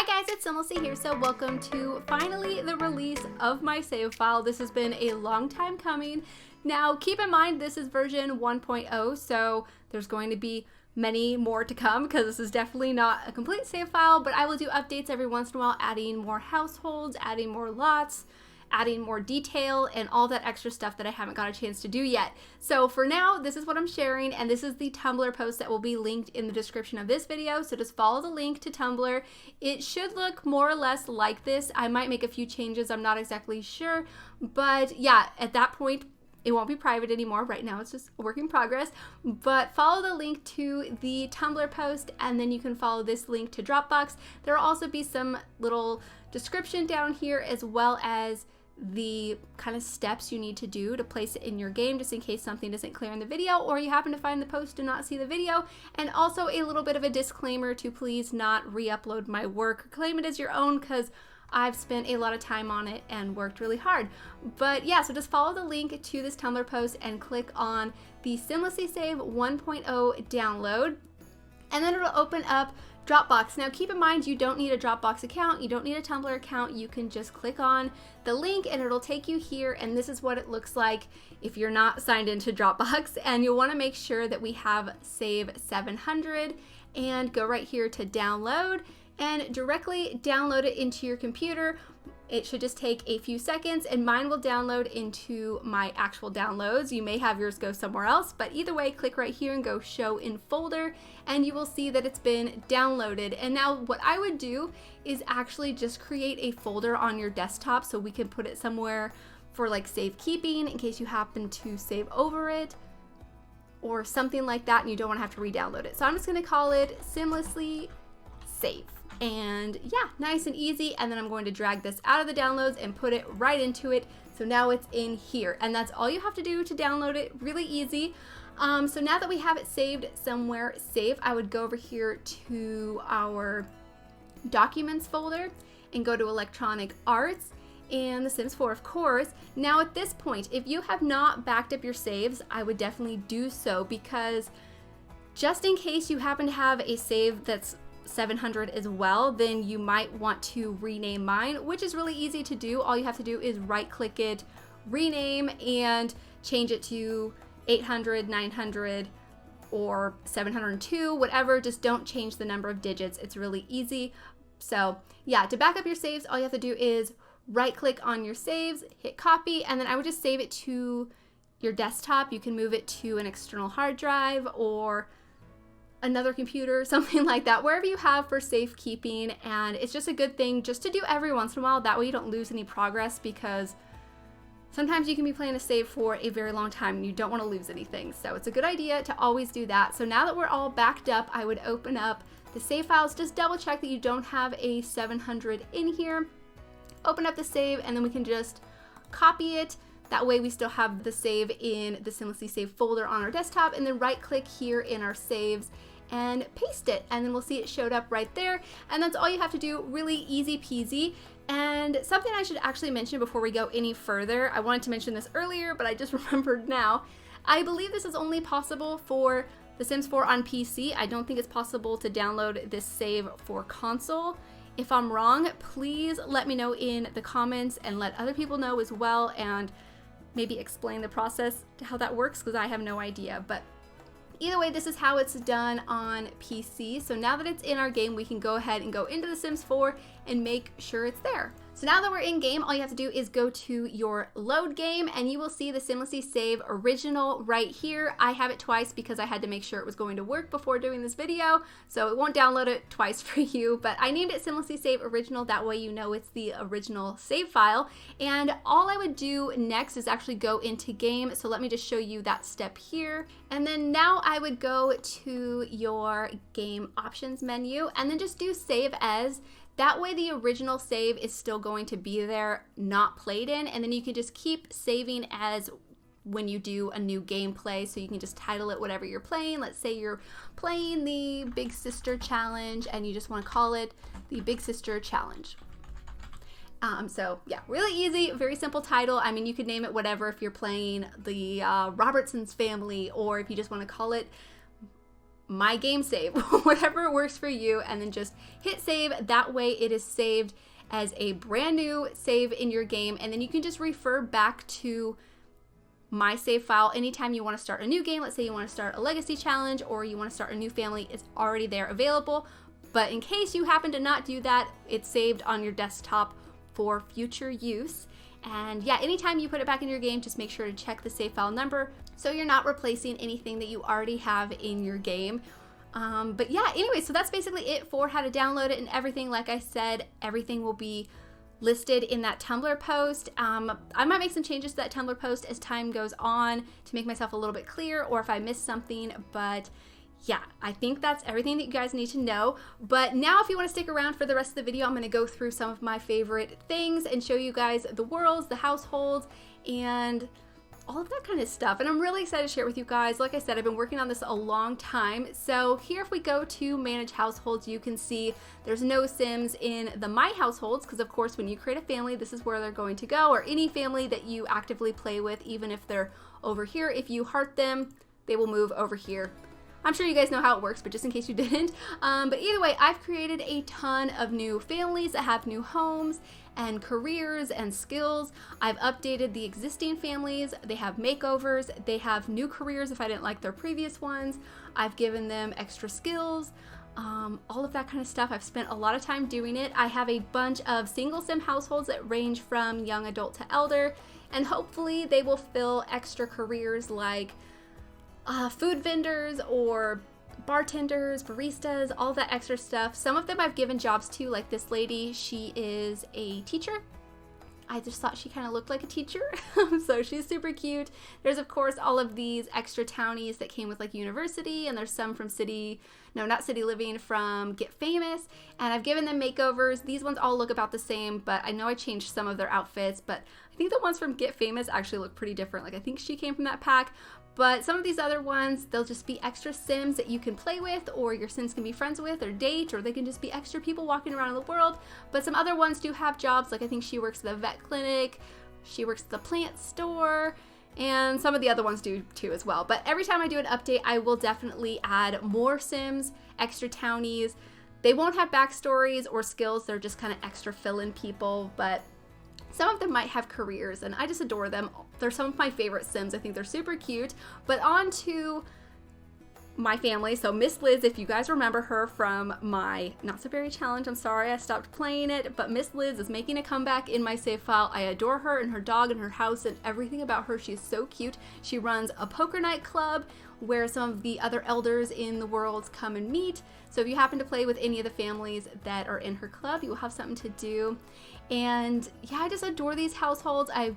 Hi guys, it's SimLicy here, so welcome to finally the release of my save file. This has been a long time coming. Now keep in mind this is version 1.0, so there's going to be many more to come because this is definitely not a complete save file, but I will do updates every once in a while, adding more households, adding more lots, adding more detail, and all that extra stuff that I haven't got a chance to do yet. So for now, this is what I'm sharing, and this is the Tumblr post that will be linked in the description of this video, so just follow the link to Tumblr. It should look more or less like this. I might make a few changes, I'm not exactly sure, but yeah, at that point, it won't be private anymore. Right now it's just a work in progress, but follow the link to the Tumblr post and then you can follow this link to Dropbox. There will also be some little description down here as well as the kind of steps you need to do to place it in your game, just in case something isn't clear in the video or you happen to find the post and not see the video. And also a little bit of a disclaimer to please not re-upload my work. Claim it as your own because I've spent a lot of time on it and worked really hard. But yeah, so just follow the link to this Tumblr post and click on the SimLicy Save 1.0 download, and then it'll open up Dropbox. Now keep in mind you don't need a Dropbox account, you don't need a Tumblr account, you can just click on the link and it'll take you here, and this is what it looks like if you're not signed into Dropbox. And you'll want to make sure that we have Save 700 and go right here to download and directly download it into your computer. It should just take a few seconds and mine will download into my actual downloads. You may have yours go somewhere else, but either way, click right here and go show in folder and you will see that it's been downloaded. And now what I would do is actually just create a folder on your desktop so we can put it somewhere for like safekeeping in case you happen to save over it or something like that and you don't want to have to re-download it. So I'm just going to call it SimLicy Save. And yeah, nice and easy. And then I'm going to drag this out of the downloads and put it right into it. So now it's in here and that's all you have to do to download it. Really easy. So now that we have it saved somewhere safe, I would go over here to our documents folder and go to electronic arts and The Sims 4, of course. Now at this point, if you have not backed up your saves, I would definitely do so, because just in case you happen to have a save that's 700 as well, then you might want to rename mine, which is really easy to do. All you have to do is right click it, rename, and change it to 800, 900, or 702, whatever. Just don't change the number of digits. It's really easy. So yeah, to back up your saves, all you have to do is right click on your saves, hit copy, and then I would just save it to your desktop. You can move it to an external hard drive or another computer, something like that, wherever you have for safekeeping. And it's just a good thing just to do every once in a while. That way you don't lose any progress, because sometimes you can be playing a save for a very long time and you don't want to lose anything. So it's a good idea to always do that. So now that we're all backed up, I would open up the save files. Just double check that you don't have a 700 in here. Open up the save and then we can just copy it. That way we still have the save in the SimLicy Save folder on our desktop, and then right click here in our saves and paste it, and then we'll see it showed up right there. And that's all you have to do. Really easy peasy. And something I should actually mention before we go any further, I wanted to mention this earlier, but I just remembered now. I believe this is only possible for The Sims 4 on PC. I don't think it's possible to download this save for console. If I'm wrong, please let me know in the comments and let other people know as well, and maybe explain the process to how that works, because I have no idea. But either way, this is how it's done on PC. So now that it's in our game, we can go ahead and go into The Sims 4 and make sure it's there. So now that we're in game, all you have to do is go to your load game and you will see the SimLicy Save Original right here. I have it twice because I had to make sure it was going to work before doing this video, so it won't download it twice for you, but I named it SimLicy Save Original. That way you know it's the original save file. And all I would do next is actually go into game. So let me just show you that step here. And then now I would go to your game options menu and then just do save as. That way the original save is still going to be there, not played in, and then you can just keep saving as when you do a new gameplay. So you can just title it whatever you're playing. Let's say you're playing the Big Sister Challenge and you just want to call it the Big Sister Challenge. So yeah, really easy, very simple title. I mean, you could name it whatever if you're playing the Robertson's family, or if you just want to call it my game save, whatever works for you, and then just hit save. That way it is saved as a brand new save in your game, and then you can just refer back to my save file anytime you want to start a new game. Let's say you want to start a legacy challenge or you want to start a new family, it's already there available. But in case you happen to not do that, it's saved on your desktop for future use. And yeah, anytime you put it back in your game, just make sure to check the save file number so you're not replacing anything that you already have in your game. But yeah, anyway, so that's basically it for how to download it and everything. Like I said, everything will be listed in that Tumblr post. I might make some changes to that Tumblr post as time goes on to make myself a little bit clear, or if I miss something, but yeah, I think that's everything that you guys need to know. But now if you want to stick around for the rest of the video, I'm going to go through some of my favorite things and show you guys the worlds, the households, and all of that kind of stuff. And I'm really excited to share it with you guys. Like I said, I've been working on this a long time. So here, if we go to manage households, you can see there's no Sims in the My Households, because of course when you create a family, this is where they're going to go, or any family that you actively play with, even if they're over here. If you heart them, they will move over here. I'm sure you guys know how it works, but just in case you didn't. But either way, I've created a ton of new families that have new homes and careers and skills. I've updated the existing families. They have makeovers. They have new careers if I didn't like their previous ones. I've given them extra skills. All of that kind of stuff. I've spent a lot of time doing it. I have a bunch of single sim households that range from young adult to elder, and hopefully they will fill extra careers like food vendors or bartenders, baristas, all that extra stuff. Some of them I've given jobs to, like this lady, she is a teacher. I just thought she kind of looked like a teacher, so she's super cute. There's of course all of these extra townies that came with like university, and there's some from not City Living, from Get Famous, and I've given them makeovers. These ones all look about the same, but I know I changed some of their outfits, but I think the ones from Get Famous actually look pretty different. Like I think she came from that pack. But some of these other ones, they'll just be extra Sims that you can play with, or your Sims can be friends with or date, or they can just be extra people walking around in the world. But some other ones do have jobs, like I think she works at the vet clinic, she works at the plant store, and some of the other ones do too as well. But every time I do an update, I will definitely add more Sims, extra townies. They won't have backstories or skills, they're just kind of extra fill-in people, but some of them might have careers, and I just adore them. They're some of my favorite Sims. I think they're super cute. But on to my family. So Miss Liz, if you guys remember her from my Not So Berry challenge, I'm sorry I stopped playing it, but Miss Liz is making a comeback in my save file. I adore her and her dog and her house and everything about her. She's so cute. She runs a poker night club where some of the other elders in the world come and meet. So if you happen to play with any of the families that are in her club, you will have something to do. And yeah, I just adore these households. I've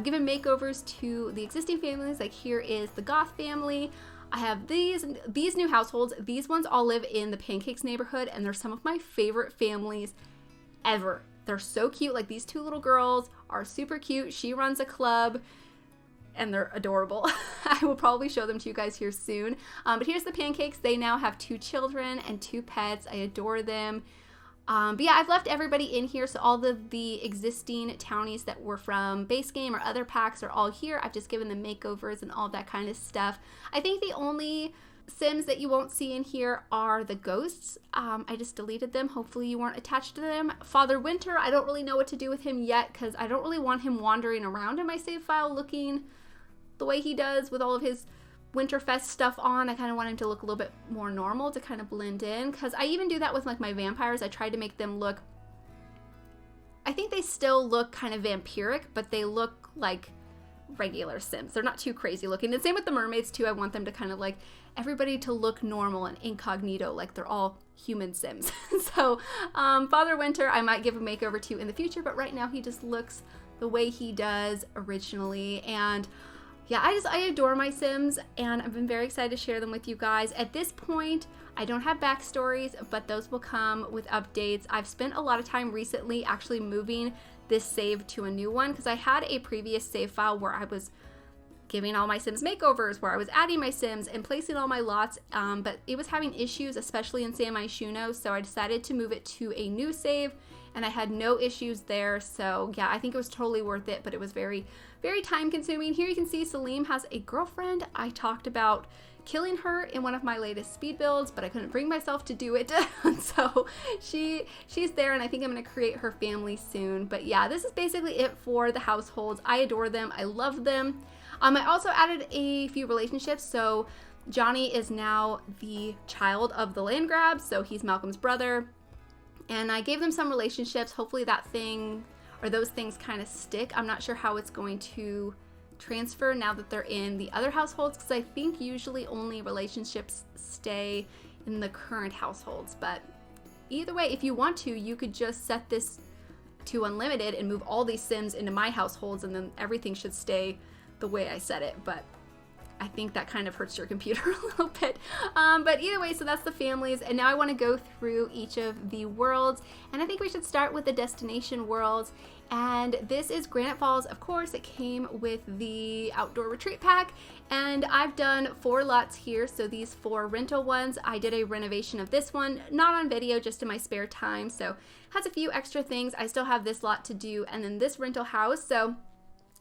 given makeovers to the existing families. Like here is the Goth family. I have these new households. These ones all live in the Pancakes neighborhood, and they're some of my favorite families ever. They're so cute. Like these two little girls are super cute. She runs a club, and they're adorable. I will probably show them to you guys here soon. But here's the Pancakes. They now have 2 children and 2 pets. I adore them. But yeah, I've left everybody in here, so all of the existing townies that were from base game or other packs are all here. I've just given them makeovers and all that kind of stuff. I think the only Sims that you won't see in here are the ghosts. I just deleted them. Hopefully you weren't attached to them. Father Winter, I don't really know what to do with him yet, because I don't really want him wandering around in my save file looking the way he does with all of his Winterfest stuff on. I kind of want him to look a little bit more normal to kind of blend in, because I even do that with like my vampires. I tried to make them look, I think they still look kind of vampiric, but they look like regular Sims. They're not too crazy looking. And same with the mermaids too. I want them to kind of like everybody to look normal and incognito, like they're all human Sims. So Father Winter I might give a makeover to in the future, but right now he just looks the way he does originally. And yeah, I adore my Sims, and I've been very excited to share them with you guys. At this point, I don't have backstories, but those will come with updates. I've spent a lot of time recently actually moving this save to a new one, because I had a previous save file where I was giving all my Sims makeovers, where I was adding my Sims and placing all my lots, but it was having issues, especially in San Myshuno, so I decided to move it to a new save, and I had no issues there. So yeah, I think it was totally worth it, but it was very, very time consuming. Here you can see Salim has a girlfriend. I talked about killing her in one of my latest speed builds, but I couldn't bring myself to do it. So she's there, and I think I'm going to create her family soon. But yeah, this is basically it for the households. I adore them. I love them. I also added a few relationships. So Johnny is now the child of the land grab, so he's Malcolm's brother. And I gave them some relationships. Hopefully that thing or those things kind of stick. I'm not sure how it's going to transfer now that they're in the other households, because I think usually only relationships stay in the current households. But either way, if you want to, you could just set this to unlimited and move all these Sims into my households, and then everything should stay the way I set it. But I think that kind of hurts your computer a little bit. But either way, so that's the families. And now I want to go through each of the worlds. And I think we should start with the destination worlds. And this is Granite Falls. Of course, it came with the outdoor retreat pack. And I've done 4 lots here. So these 4 rental ones, I did a renovation of this one, not on video, just in my spare time. So has a few extra things. I still have this lot to do, and then this rental house. So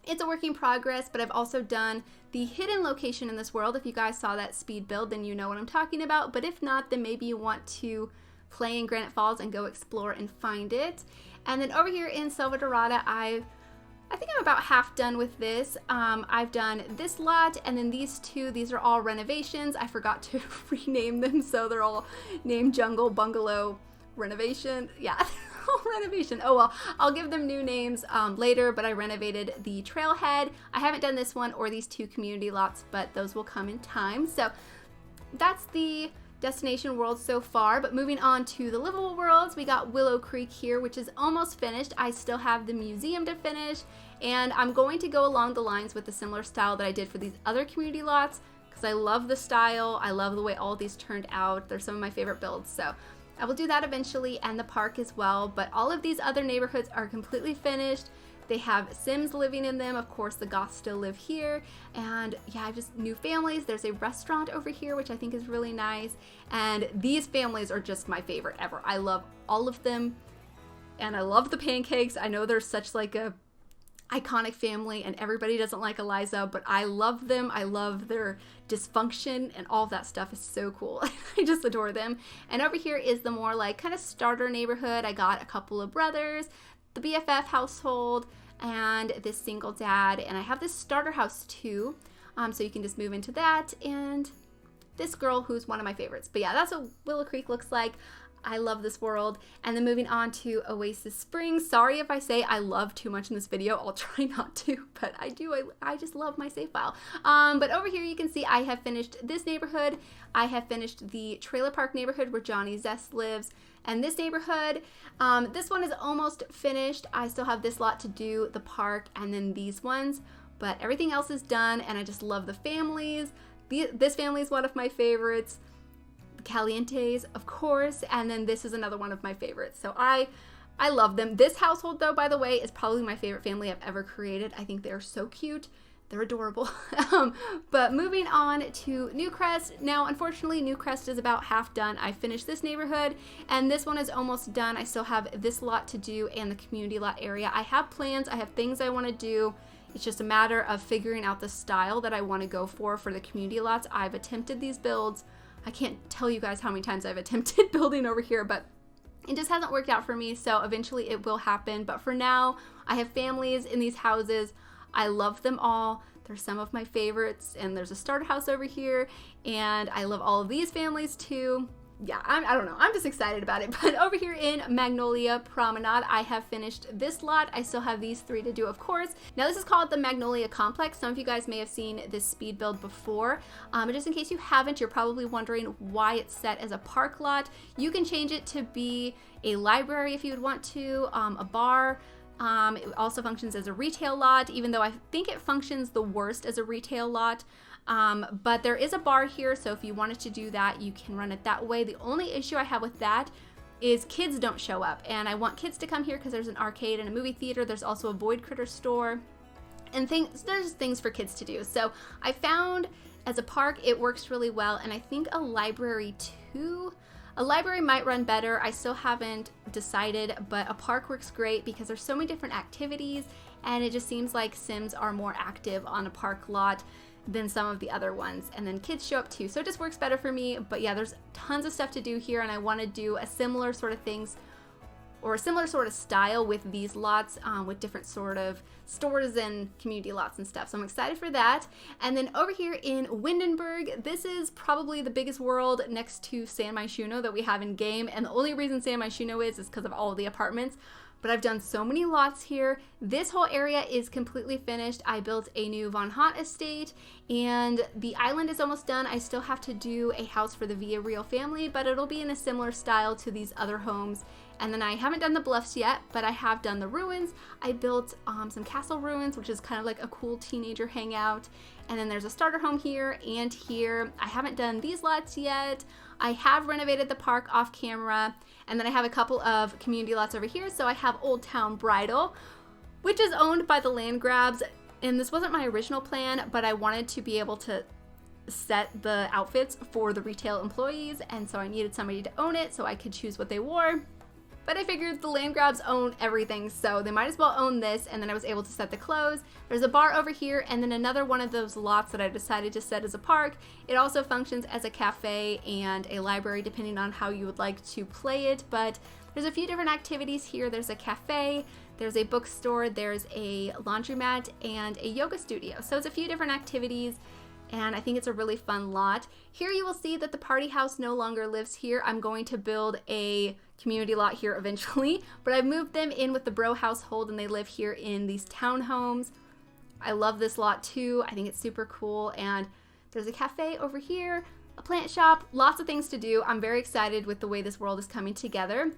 it's a work in progress, but I've also done the hidden location in this world. If you guys saw that speed build, then you know what I'm talking about. But if not, then maybe you want to play in Granite Falls and go explore and find it. And then over here in Selva Dorada, I think I'm about half done with this. I've done this lot, and then these 2, these are all renovations. I forgot to rename them, so they're all named Jungle Bungalow Renovation. Yeah. Renovation. Oh well, I'll give them new names later, but I renovated the trailhead. I haven't done this one or these 2 community lots, but those will come in time. So that's the destination world so far. But moving on to the livable worlds, we got Willow Creek here, which is almost finished. I still have the museum to finish, and I'm going to go along the lines with the similar style that I did for these other community lots, because I love the style. I love the way all these turned out. They're some of my favorite builds. So I will do that eventually, and the park as well. But all of these other neighborhoods are completely finished. They have Sims living in them. Of course, the Goths still live here. And yeah, just new families. There's a restaurant over here, which I think is really nice. And these families are just my favorite ever. I love all of them. And I love the pancakes. I know there's such like a iconic family, and everybody doesn't like Eliza, but I love them. I love their dysfunction, and all of that stuff is so cool. I just adore them. And over here is the more like kind of starter neighborhood. I got a couple of brothers, the BFF household, and this single dad, and I have this starter house too, so you can just move into that, and this girl who's one of my favorites. But yeah, that's what Willow Creek looks like. I love this world. And then moving on to Oasis Springs. Sorry if I say I love too much in this video. I'll try not to, but I do. I just love my save file. But over here you can see I have finished this neighborhood. I have finished the trailer park neighborhood where Johnny Zest lives. And this neighborhood, this one is almost finished. I still have this lot to do, the park, and then these ones. But everything else is done, and I just love the families. This family is one of my favorites. Calientes, of course, and then this is another one of my favorites. So I love them. This household, though, by the way, is probably my favorite family I've ever created. I think they're so cute. They're adorable. But moving on to New Crest. Now, unfortunately, New Crest is about half done. I finished this neighborhood, and this one is almost done. I still have this lot to do and the community lot area. I have plans. I have things I want to do. It's just a matter of figuring out the style that I want to go for the community lots. I've attempted these builds. I can't tell you guys how many times I've attempted building over here, but it just hasn't worked out for me, so eventually it will happen. But for now, I have families in these houses. I love them all. They're some of my favorites, and there's a starter house over here, and I love all of these families too. Yeah, I don't know. I'm just excited about it. But over here in Magnolia Promenade, I have finished this lot. I still have these 3 to do, of course. Now, this is called the Magnolia Complex. Some of you guys may have seen this speed build before. But just in case you haven't, you're probably wondering why it's set as a park lot. You can change it to be a library if you would want to, a bar. It also functions as a retail lot, even though I think it functions the worst as a retail lot. But there is a bar here, so if you wanted to do that, you can run it that way. The only issue I have with that is kids don't show up, and I want kids to come here because there's an arcade and a movie theater. There's also a Void Critter store, and there's things for kids to do. So I found as a park, it works really well, and I think a library too. A library might run better. I still haven't decided, but a park works great because there's so many different activities, and it just seems like Sims are more active on a park lot than some of the other ones. And then kids show up too, so it just works better for me. But yeah, there's tons of stuff to do here, and I want to do a similar sort of things or a similar sort of style with these lots, with different sort of stores and community lots and stuff. So I'm excited for that. And then over here in Wittenberg, this is probably the biggest world next to San Myshuno that we have in game. And the only reason San Myshuno is because of all the apartments. But I've done so many lots here. This whole area is completely finished. I built a new Von Haunt estate, and the island is almost done. I still have to do a house for the Villarreal family, but it'll be in a similar style to these other homes. And then I haven't done the bluffs yet, but I have done the ruins. I built some castle ruins, which is kind of like a cool teenager hangout. And then there's a starter home here and here. I haven't done these lots yet. I have renovated the park off camera. And then I have a couple of community lots over here. So I have Old Town Bridal, which is owned by the Land Grabs. And this wasn't my original plan, but I wanted to be able to set the outfits for the retail employees. And so I needed somebody to own it so I could choose what they wore. But I figured the Land Grabs own everything, so they might as well own this, and then I was able to set the clothes. There's a bar over here, and then another one of those lots that I decided to set as a park. It also functions as a cafe and a library, depending on how you would like to play it, but there's a few different activities here. There's a cafe, there's a bookstore, there's a laundromat, and a yoga studio. So it's a few different activities, and I think it's a really fun lot. Here you will see that the party house no longer lives here. I'm going to build a community lot here eventually, but I've moved them in with the Bro household, and they live here in these townhomes. I love this lot too. I think it's super cool, and there's a cafe over here, a plant shop, lots of things to do. I'm very excited with the way this world is coming together.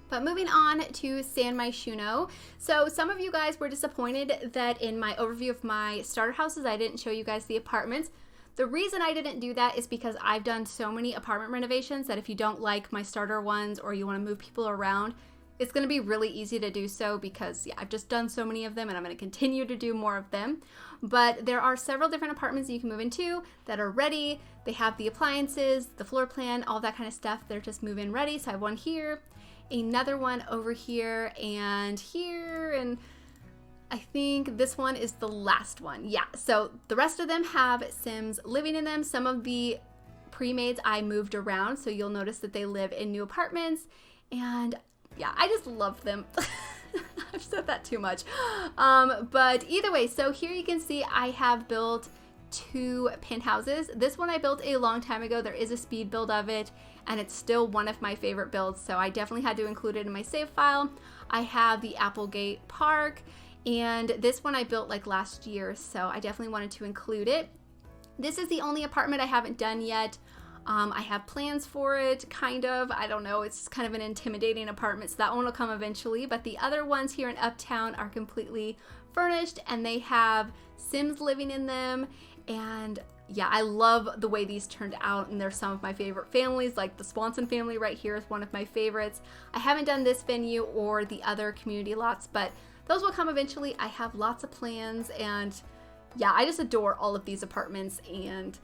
But moving on to San Myshuno. So some of you guys were disappointed that in my overview of my starter houses, I didn't show you guys the apartments. The reason I didn't do that is because I've done so many apartment renovations that if you don't like my starter ones or you want to move people around, it's going to be really easy to do so because, yeah, I've just done so many of them and I'm going to continue to do more of them. But there are several different apartments you can move into that are ready. They have the appliances, the floor plan, all that kind of stuff. They're just move-in ready. So I have one here, another one over here, and I think this one is the last one. Yeah, so the rest of them have Sims living in them. Some of the pre-mades I moved around, so you'll notice that they live in new apartments, and yeah, I just love them. I've said that too much. But either way, so here you can see I have built 2 penthouses. This one I built a long time ago. There is a speed build of it, and it's still one of my favorite builds, so I definitely had to include it in my save file. I have the Applegate Park, and this one I built like last year, so I definitely wanted to include it. This is the only apartment I haven't done yet. I have plans for it, kind of. I don't know, it's kind of an intimidating apartment, so that one will come eventually. But the other ones here in Uptown are completely furnished, and they have Sims living in them. And yeah, I love the way these turned out, and they're some of my favorite families. Like the Swanson family right here is one of my favorites. I haven't done this venue or the other community lots, but those will come eventually. I have lots of plans, and yeah, I just adore all of these apartments, and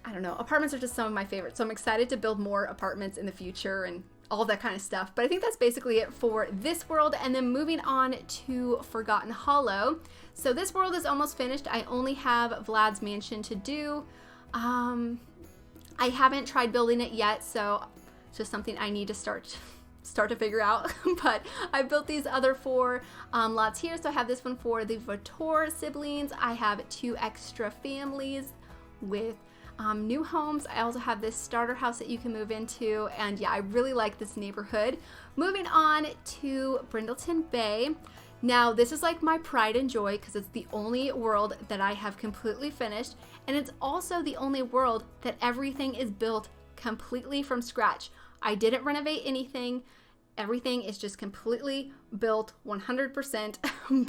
I don't know, apartments are just some of my favorites. So I'm excited to build more apartments in the future and all that kind of stuff. But I think that's basically it for this world. And then moving on to Forgotten Hollow. So this world is almost finished. I only have Vlad's mansion to do. I haven't tried building it yet, so it's just something I need to start to figure out. But I built these other 4 lots here. So I have this one for the Vator siblings. I have 2 extra families with new homes. I also have this starter house that you can move into, and yeah, I really like this neighborhood. Moving on to Bridlington Bay. Now this is like my pride and joy because it's the only world that I have completely finished, and it's also the only world that everything is built completely from scratch. I didn't renovate anything. Everything is just completely built 100%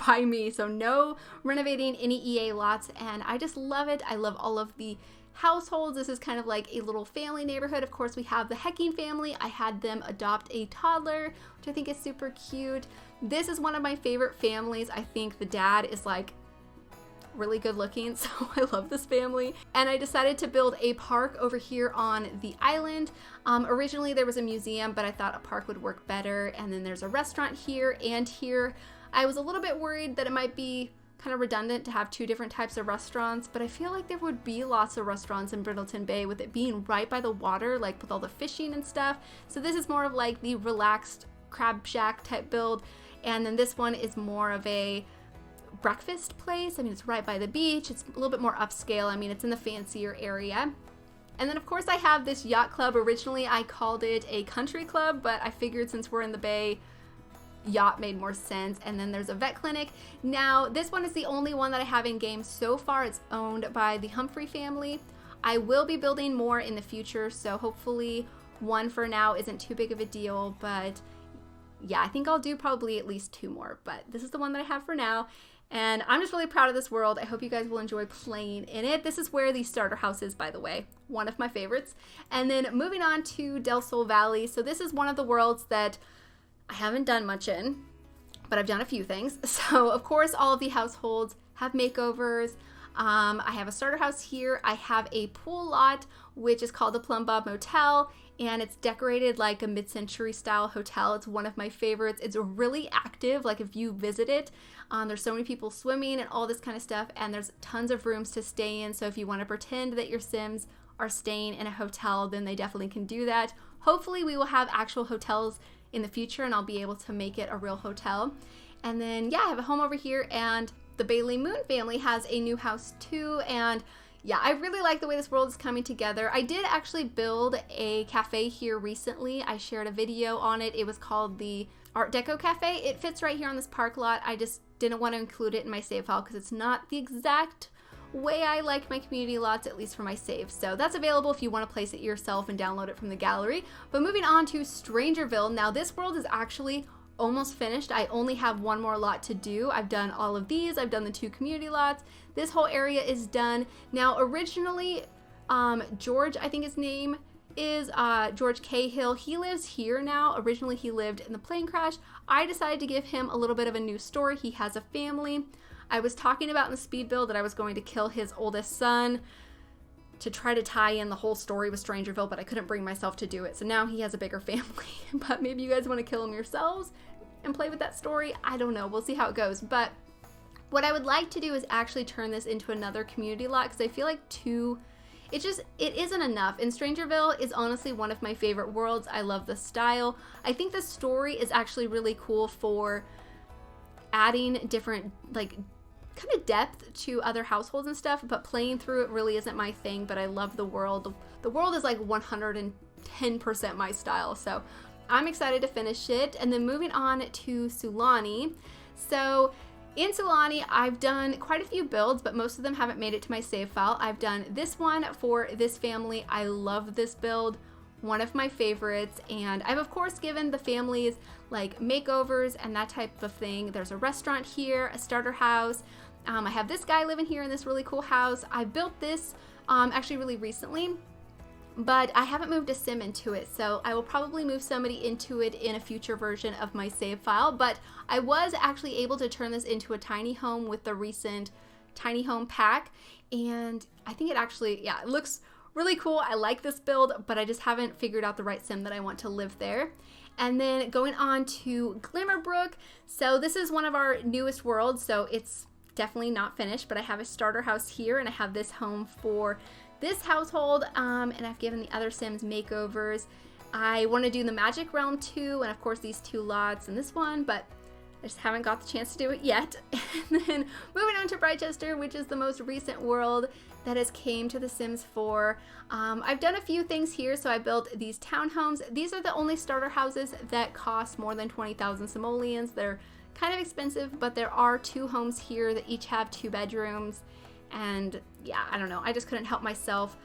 by me. So no renovating any EA lots, and I just love it. I love all of the households. This is kind of like a little family neighborhood. Of course, we have the Hecking family. I had them adopt a toddler, which I think is super cute. This is one of my favorite families. I think the dad is like really good looking, so I love this family. And I decided to build a park over here on the island. Originally there was a museum, but I thought a park would work better. And then there's a restaurant here and here. I was a little bit worried that it might be kind of redundant to have two different types of restaurants, but I feel like there would be lots of restaurants in Bridlington Bay with it being right by the water, like with all the fishing and stuff. So this is more of like the relaxed crab shack type build. And then this one is more of a breakfast place. I mean, it's right by the beach. It's a little bit more upscale. I mean, it's in the fancier area. And then of course I have this yacht club. Originally I called it a country club, but I figured since we're in the Bay, yacht made more sense. And then there's a vet clinic. Now this one is the only one that I have in game so far. It's owned by the Humphrey family. I will be building more in the future, so hopefully one for now isn't too big of a deal, but yeah, I think I'll do probably at least two more, but this is the one that I have for now. And I'm just really proud of this world. I hope you guys will enjoy playing in it. This is where the starter house is, by the way, one of my favorites. And then moving on to Del Sol Valley. So this is one of the worlds that I haven't done much in, but I've done a few things. So of course, all of the households have makeovers. I have a starter house here. I have a pool lot, which is called the Plum Bob Motel, and it's decorated like a mid-century style hotel. It's one of my favorites. It's really active. Like if you visit it, there's so many people swimming and all this kind of stuff, and there's tons of rooms to stay in. So if you want to pretend that your Sims are staying in a hotel, then they definitely can do that. Hopefully we will have actual hotels in the future and I'll be able to make it a real hotel. And then yeah, I have a home over here, and the Bailey Moon family has a new house too. And yeah, I really like the way this world is coming together. I did actually build a cafe here recently. I shared a video on it. It was called the Art Deco Cafe. It fits right here on this park lot. I just didn't want to include it in my save file because it's not the exact way I like my community lots, at least for my saves. So that's available if you want to place it yourself and download it from the gallery. But moving on to Strangerville. Now this world is actually almost finished. I only have one more lot to do. I've done all of these. I've done the two community lots. This whole area is done. Now originally, George, I think his name is George Cahill. He lives here now. Originally he lived in the plane crash. I decided to give him a little bit of a new story. He has a family. I was talking about in the speed build that I was going to kill his oldest son to try to tie in the whole story with Strangerville, but I couldn't bring myself to do it. So now he has a bigger family. But maybe you guys want to kill him yourselves and play with that story. I don't know. We'll see how it goes. But what I would like to do is actually turn this into another community lot, because I feel like it isn't enough. And Strangerville is honestly one of my favorite worlds. I love the style. I think the story is actually really cool for adding different, like, kind of depth to other households and stuff, but playing through it really isn't my thing. But I love the world. The world is like 110% my style, so I'm excited to finish it. And then moving on to Salani. So in Salani, I've done quite a few builds, but most of them haven't made it to my save file. I've done this one for this family. I love this build, one of my favorites. And I've of course given the families like makeovers and that type of thing. There's a restaurant here, a starter house. I have this guy living here in this really cool house. I built this actually really recently, but I haven't moved a sim into it, so I will probably move somebody into it in a future version of my save file. But I was actually able to turn this into a tiny home with the recent tiny home pack, and I think it actually, yeah, it looks really cool. I like this build, but I just haven't figured out the right sim that I want to live there. And then going on to Glamour Brook. So this is one of our newest worlds, so it's definitely not finished, but I have a starter house here, and I have this home for this household, and I've given the other Sims makeovers. I want to do the Magic Realm too, and of course these two lots and this one, but I just haven't got the chance to do it yet. And then moving on to Rochester, which is the most recent world that has came to The Sims 4. I've done a few things here. So I built these townhomes. These are the only starter houses that cost more than 20,000 simoleons. They're kind of expensive, but there are two homes here that each have 2 bedrooms. And yeah, I don't know. I just couldn't help myself.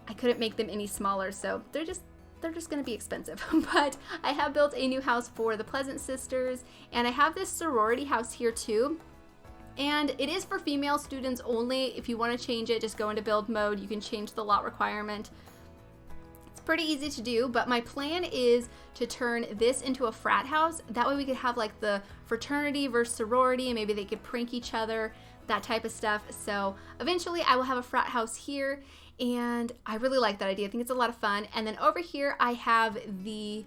I couldn't make them any smaller, so they're just going to be expensive. But I have built a new house for the Pleasant Sisters, and I have this sorority house here too. And it is for female students only. If you want to change it, just go into build mode. You can change the lot requirement. It's pretty easy to do, but my plan is to turn this into a frat house. That way we could have like the fraternity versus sorority, and maybe they could prank each other, that type of stuff. So eventually I will have a frat house here, and I really like that idea. I think it's a lot of fun. And then over here I have the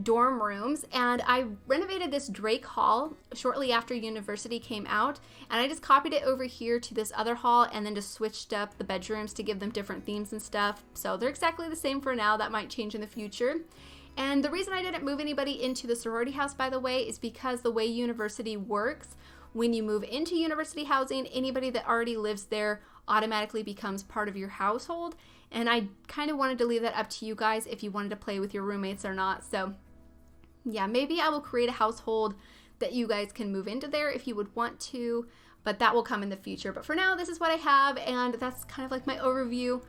dorm rooms, and I renovated this Drake hall shortly after university came out, and I just copied it over here to this other hall and then just switched up the bedrooms to give them different themes and stuff. So they're exactly the same for now. That might change in the future. And the reason I didn't move anybody into the sorority house, by the way, is because the way university works, when you move into university housing, anybody that already lives there automatically becomes part of your household. And I kind of wanted to leave that up to you guys if you wanted to play with your roommates or not. So yeah, maybe I will create a household that you guys can move into there if you would want to, but that will come in the future. But for now, this is what I have, and that's kind of like my overview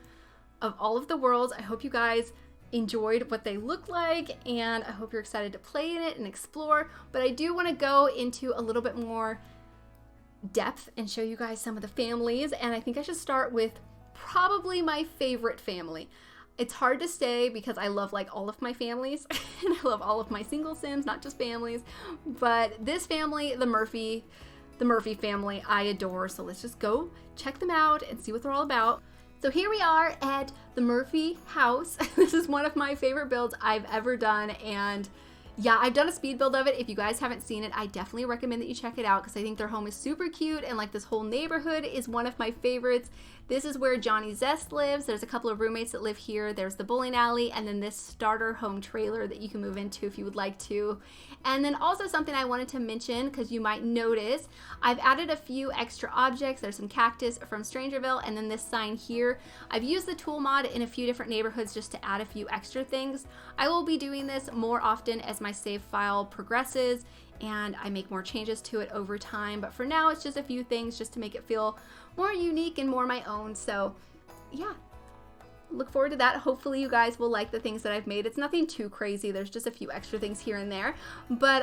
of all of the worlds. I hope you guys enjoyed what they look like, and I hope you're excited to play in it and explore. But I do want to go into a little bit more depth and show you guys some of the families, and I think I should start with probably my favorite family. It's hard to say because I love like all of my families and I love all of my single Sims, not just families, but this family, the Murphy family, I adore. So let's just go check them out and see what they're all about. So here we are at the Murphy house. This is one of my favorite builds I've ever done, and yeah, I've done a speed build of it. If you guys haven't seen it, I definitely recommend that you check it out because I think their home is super cute, and like this whole neighborhood is one of my favorites. This is where Johnny Zest lives. There's a couple of roommates that live here. There's the bowling alley, and then this starter home trailer that you can move into if you would like to. And then also something I wanted to mention, because you might notice, I've added a few extra objects. There's some cactus from Strangerville, and then this sign here. I've used the tool mod in a few different neighborhoods just to add a few extra things. I will be doing this more often as my save file progresses and I make more changes to it over time, but for now it's just a few things just to make it feel more unique and more my own. So yeah, look forward to that. Hopefully you guys will like the things that I've made. It's nothing too crazy. There's just a few extra things here and there. But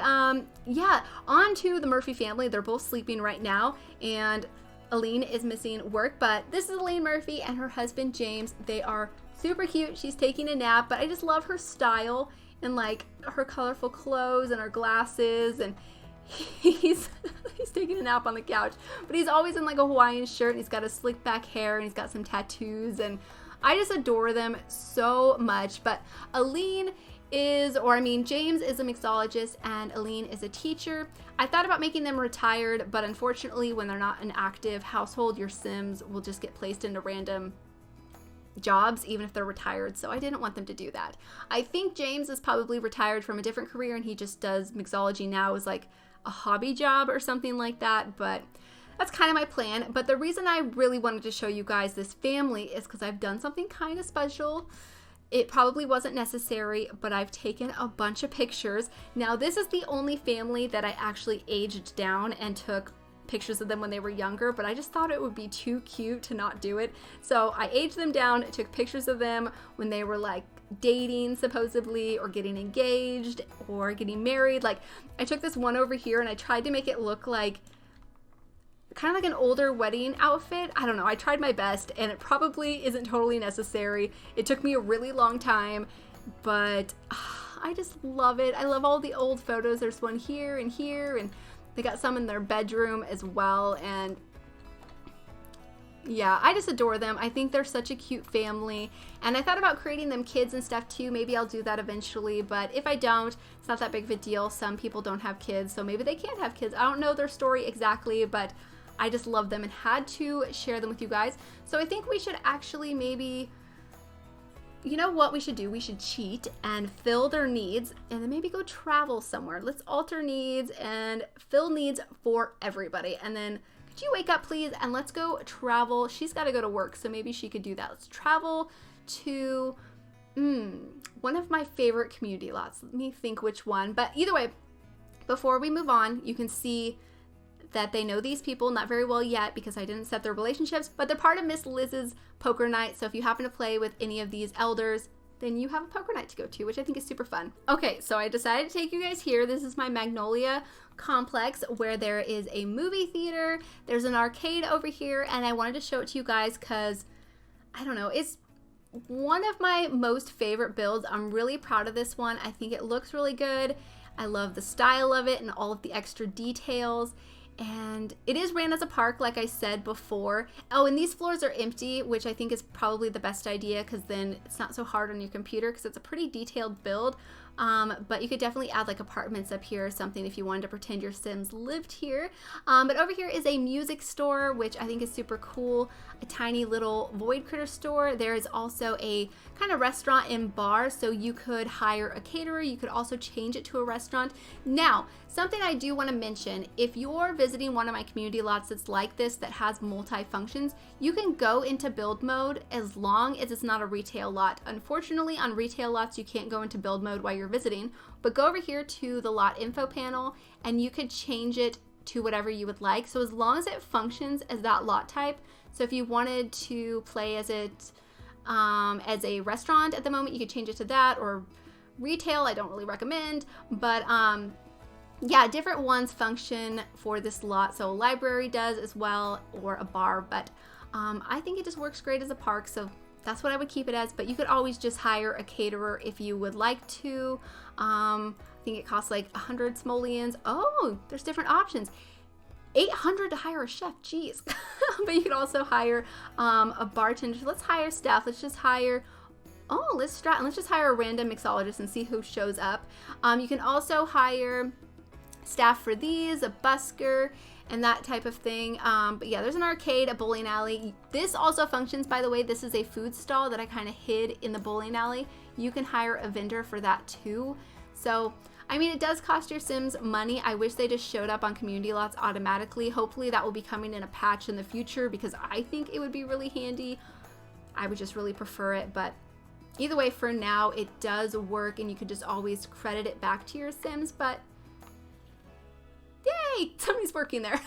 yeah, on to the Murphy family. They're both sleeping right now, and Aline is missing work, but this is Aline Murphy and her husband James. They are super cute. She's taking a nap, but I just love her style and like her colorful clothes and her glasses, and he's taking a nap on the couch, but he's always in like a Hawaiian shirt, and he's got a slick back hair, and he's got some tattoos, and I just adore them so much. But James is a mixologist and Aline is a teacher. I thought about making them retired, but unfortunately when they're not an active household, your Sims will just get placed into random jobs even if they're retired, so I didn't want them to do that. I think James is probably retired from a different career and he just does mixology now as like a hobby job or something like that, but that's kind of my plan. But the reason I really wanted to show you guys this family is because I've done something kind of special. It probably wasn't necessary, but I've taken a bunch of pictures. Now this is the only family that I actually aged down and took pictures of them when they were younger, but I just thought it would be too cute to not do it. So I aged them down, took pictures of them when they were like dating supposedly, or getting engaged, or getting married. Like I took this one over here and I tried to make it look like kind of like an older wedding outfit. I don't know, I tried my best and it probably isn't totally necessary. It took me a really long time, but I just love it. I love all the old photos. There's one here, and they got some in their bedroom as well, and yeah, I just adore them. I think they're such a cute family, and I thought about creating them kids and stuff too. Maybe I'll do that eventually, but if I don't, it's not that big of a deal. Some people don't have kids, so maybe they can't have kids. I don't know their story exactly, but I just love them and had to share them with you guys. So I think we should actually maybe, you know what we should do? We should cheat and fill their needs and then maybe go travel somewhere. Let's alter needs and fill needs for everybody. And then could you wake up please and let's go travel. She's got to go to work, so maybe she could do that. Let's travel to one of my favorite community lots. Let me think which one. But either way, before we move on, you can see that they know these people, not very well yet because I didn't set their relationships, but they're part of Miss Liz's poker night. So if you happen to play with any of these elders, then you have a poker night to go to, which I think is super fun. Okay, so I decided to take you guys here. This is my Magnolia complex where there is a movie theater. There's an arcade over here, and I wanted to show it to you guys because, I don't know, it's one of my most favorite builds. I'm really proud of this one. I think it looks really good. I love the style of it and all of the extra details. And it is ran as a park, like I said before. Oh, and these floors are empty, which I think is probably the best idea, because then it's not so hard on your computer, because it's a pretty detailed build. But you could definitely add like apartments up here or something if you wanted to pretend your Sims lived here. But over here is a music store, which I think is super cool. A tiny little void critter store. There is also a kind of restaurant and bar, so you could hire a caterer. You could also change it to a restaurant. Now, something I do want to mention, if you're visiting one of my community lots that's like this, that has multi-functions, you can go into build mode as long as it's not a retail lot. Unfortunately, on retail lots, you can't go into build mode while you're visiting, but go over here to the lot info panel and you could change it to whatever you would like. So as long as it functions as that lot type, so if you wanted to play as it as a restaurant at the moment, you could change it to that, or retail, I don't really recommend, but yeah, different ones function for this lot. So a library does as well, or a bar, but I think it just works great as a park, so that's what I would keep it as. But you could always just hire a caterer if you would like to. I think it costs like 100 simoleons. Oh, there's different options. 800 to hire a chef, geez. But you could also hire a bartender. So let's hire staff. Let's just hire, let's just hire a random mixologist and see who shows up. You can also hire staff for these, a busker, and that type of thing. But yeah, there's an arcade, a bowling alley. This also functions, by the way. This is a food stall that I kind of hid in the bowling alley. You can hire a vendor for that too. So, I mean, it does cost your Sims money. I wish they just showed up on community lots automatically. Hopefully that will be coming in a patch in the future, because I think it would be really handy. I would just really prefer it, but either way, for now, it does work, and you could just always credit it back to your Sims. But yay, somebody's working there.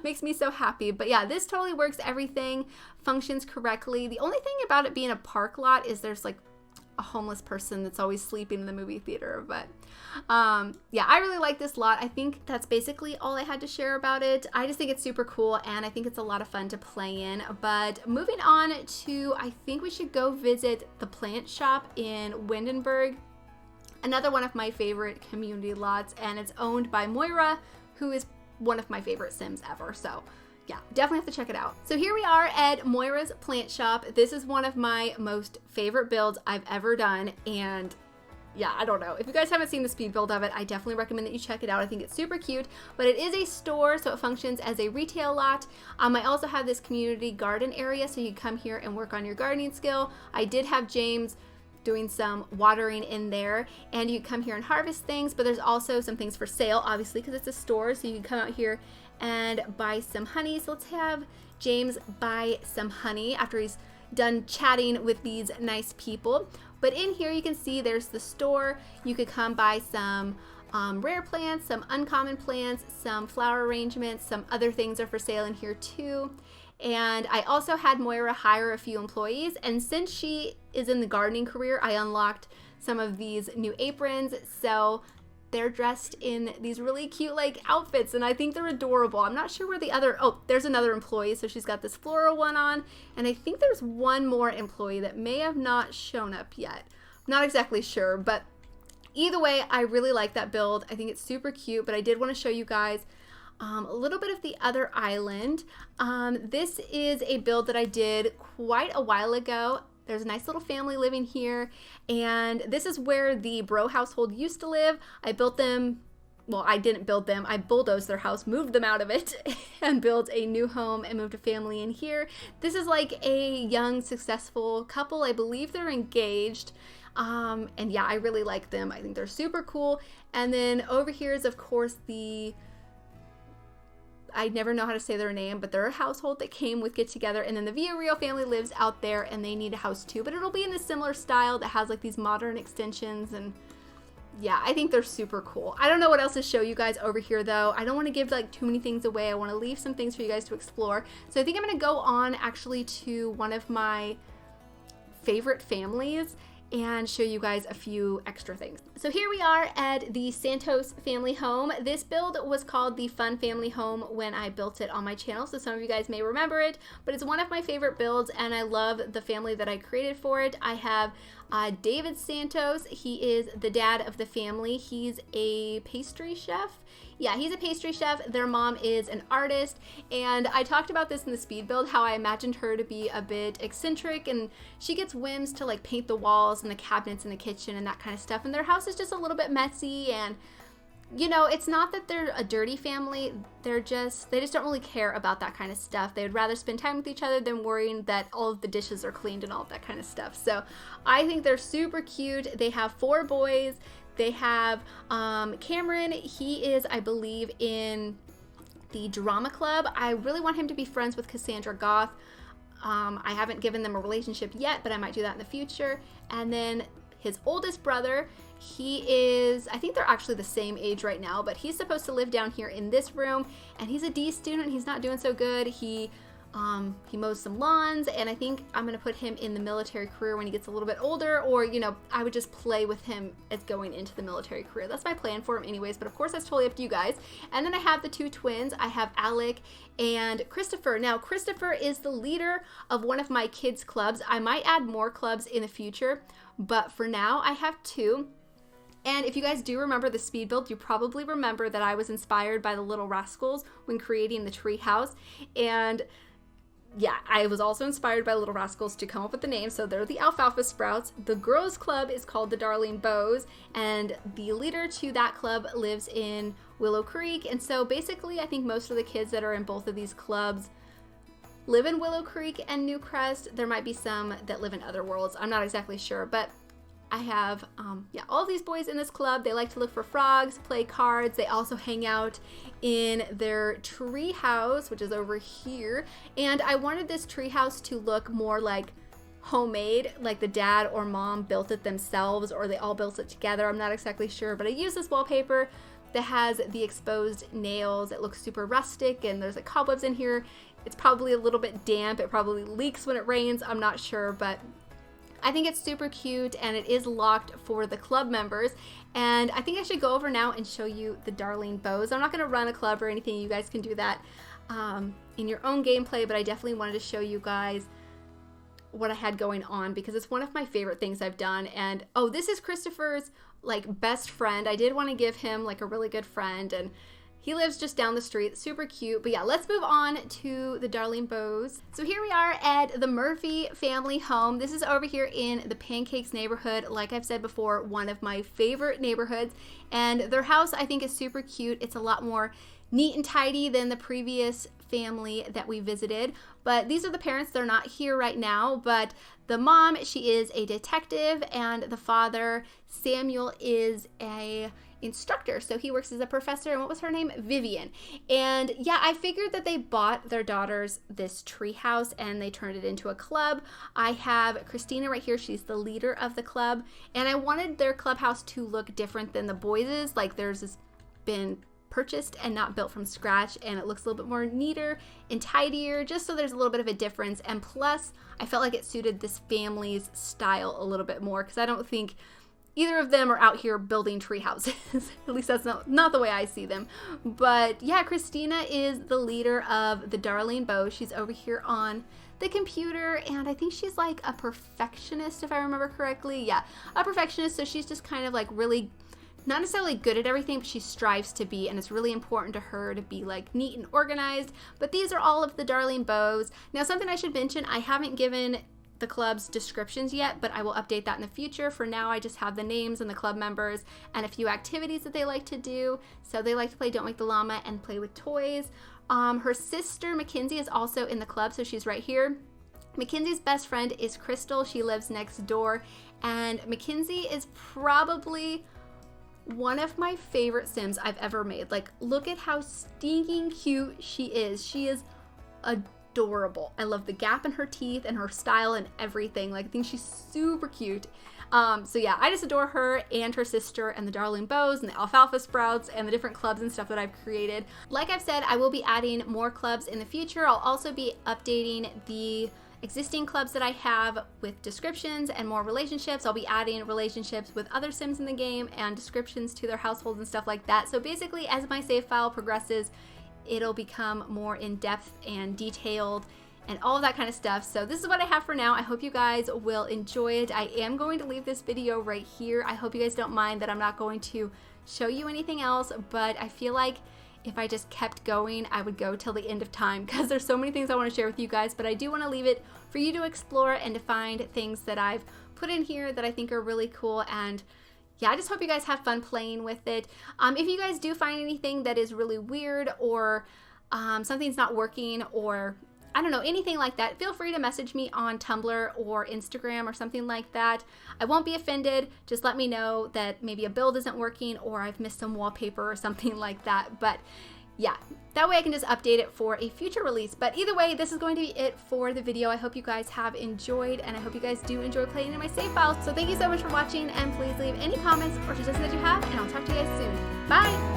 Makes me so happy. But yeah, this totally works. Everything functions correctly. The only thing about it being a park lot is there's like a homeless person that's always sleeping in the movie theater. But yeah, I really like this lot. I think that's basically all I had to share about it. I just think it's super cool, and I think it's a lot of fun to play in. But moving on to, I think we should go visit the plant shop in Wittenberg. Another one of my favorite community lots, and it's owned by Moira, who is one of my favorite Sims ever. So yeah, definitely have to check it out. So here we are at Moira's plant shop. This is one of my most favorite builds I've ever done, and yeah, I don't know. If you guys haven't seen the speed build of it, I definitely recommend that you check it out. I think it's super cute, but it is a store, so it functions as a retail lot. I also have this community garden area, so you can come here and work on your gardening skill. I did have James doing some watering in there, and you come here and harvest things, but there's also some things for sale, obviously, because it's a store, so you can come out here and buy some honey. So let's have James buy some honey after he's done chatting with these nice people. But in here you can see there's the store. You could come buy some rare plants, some uncommon plants, some flower arrangements, some other things are for sale in here too. And I also had Moira hire a few employees, and since she is in the gardening career, I unlocked some of these new aprons. So they're dressed in these really cute like outfits, and I think they're adorable. I'm not sure where the other, there's another employee. So she's got this floral one on, and I think there's one more employee that may have not shown up yet. I'm not exactly sure, but either way, I really like that build. I think it's super cute, but I did want to show you guys a little bit of the other island. This is a build that I did quite a while ago. There's a nice little family living here, and this is where the Bro household used to live. I built them, well, I didn't build them. I bulldozed their house, moved them out of it, and built a new home and moved a family in here. This is like a young, successful couple. I believe they're engaged. And yeah, I really like them. I think they're super cool. And then over here is, of course, I never know how to say their name, but they're a household that came with Get Together, and then the Villarreal family lives out there, and they need a house too, but it'll be in a similar style that has like these modern extensions, and yeah, I think they're super cool. I don't know what else to show you guys over here though. I don't want to give like too many things away. I want to leave some things for you guys to explore. So I think I'm going to go on actually to one of my favorite families and show you guys a few extra things. So here we are at the Santos family home. This build was called the Fun Family Home when I built it on my channel, so some of you guys may remember it, but it's one of my favorite builds, and I love the family that I created for it. I have David Santos. He is the dad of the family. He's a pastry chef Yeah, he's a pastry chef. Their mom is an artist, and I talked about this in the speed build, how I imagined her to be a bit eccentric, and she gets whims to like paint the walls and the cabinets in the kitchen and that kind of stuff, and their house is just a little bit messy. And you know, it's not that they're a dirty family, they just don't really care about that kind of stuff. They would rather spend time with each other than worrying that all of the dishes are cleaned and all of that kind of stuff. So I think they're super cute. They have 4 boys. They have Cameron. He is, I believe, in the drama club. I really want him to be friends with Cassandra Goth. I haven't given them a relationship yet, but I might do that in the future. And then his oldest brother, he is, I think they're actually the same age right now, but he's supposed to live down here in this room, and he's a D student. He's not doing so good. He mows some lawns, and I think I'm gonna put him in the military career when he gets a little bit older, or you know, I would just play with him as going into the military career. That's my plan for him anyways, but of course that's totally up to you guys. And then I have the 2 twins. I have Alec and Christopher. Now Christopher is the leader of one of my kids' clubs. I might add more clubs in the future, but for now I have 2. And if you guys do remember the speed build, you probably remember that I was inspired by the Little Rascals when creating the tree house. And yeah, I was also inspired by Little Rascals to come up with the name. So they're the Alfalfa Sprouts. The girls club is called the Darling Bows, and the leader to that club lives in Willow Creek. And so basically I think most of the kids that are in both of these clubs live in Willow Creek and New Crest. There might be some that live in other worlds. I'm not exactly sure, but I have, all of these boys in this club. They like to look for frogs, play cards. They also hang out in their tree house, which is over here. And I wanted this tree house to look more like homemade, like the dad or mom built it themselves, or they all built it together. I'm not exactly sure, but I used this wallpaper that has the exposed nails. It looks super rustic, and there's like cobwebs in here. It's probably a little bit damp. It probably leaks when it rains. I'm not sure, but I think it's super cute, and it is locked for the club members. And I think I should go over now and show you the Darling Bows. I'm not going to run a club or anything. You guys can do that in your own gameplay, but I definitely wanted to show you guys what I had going on because it's one of my favorite things I've done. And oh, this is Christopher's like best friend. I did want to give him like a really good friend, and he lives just down the street, super cute. But yeah, let's move on to the Darling Bows. So here we are at the Murphy family home. This is over here in the Pancakes neighborhood. Like I've said before, one of my favorite neighborhoods. And their house I think is super cute. It's a lot more neat and tidy than the previous family that we visited. But these are the parents. They're not here right now, but the mom, she is a detective, and the father, Samuel, is a instructor. So he works as a professor, and what was her name? Vivian. And yeah, I figured that they bought their daughters this tree house and they turned it into a club. I have Christina right here. She's the leader of the club, and I wanted their clubhouse to look different than the boys's. Like theirs has been purchased and not built from scratch, and it looks a little bit more neater and tidier, just so there's a little bit of a difference. And plus I felt like it suited this family's style a little bit more, because I don't think either of them are out here building tree houses. At least that's not the way I see them. But yeah, Christina is the leader of the Darling Bows. She's over here on the computer, and I think she's like a perfectionist, if I remember correctly. Yeah, a perfectionist. So she's just kind of like really not necessarily good at everything, but she strives to be, and it's really important to her to be like neat and organized. But these are all of the Darling Bows. Now, something I should mention, I haven't given the club's descriptions yet, but I will update that in the future. For now, I just have the names and the club members and a few activities that they like to do. So they like to play Don't Wake the Llama and play with toys. Her sister Mackenzie is also in the club, so she's right here. Mackenzie's best friend is Crystal. She lives next door, and Mackenzie is probably one of my favorite Sims I've ever made. Like, look at how stinking cute she is. She is adorable. I love the gap in her teeth and her style and everything. Like, I think she's super cute. So yeah, I just adore her and her sister and the Darling Bows and the Alfalfa Sprouts and the different clubs and stuff that I've created. Like I've said, I will be adding more clubs in the future. I'll also be updating the existing clubs that I have with descriptions and more relationships. I'll be adding relationships with other Sims in the game and descriptions to their households and stuff like that. So basically, as my save file progresses, it'll become more in-depth and detailed and all of that kind of stuff. So this is what I have for now. I hope you guys will enjoy it. I am going to leave this video right here. I hope you guys don't mind that I'm not going to show you anything else, but I feel like if I just kept going, I would go till the end of time because there's so many things I want to share with you guys, but I do want to leave it for you to explore and to find things that I've put in here that I think are really cool. And yeah, I just hope you guys have fun playing with it. If you guys do find anything that is really weird, or something's not working, or I don't know, anything like that, feel free to message me on Tumblr or Instagram or something like that. I won't be offended. Just let me know that maybe a build isn't working or I've missed some wallpaper or something like that. But yeah, that way I can just update it for a future release. But either way, this is going to be it for the video. I hope you guys have enjoyed, and I hope you guys do enjoy playing in my save files. So thank you so much for watching, and please leave any comments or suggestions that you have, and I'll talk to you guys soon. Bye!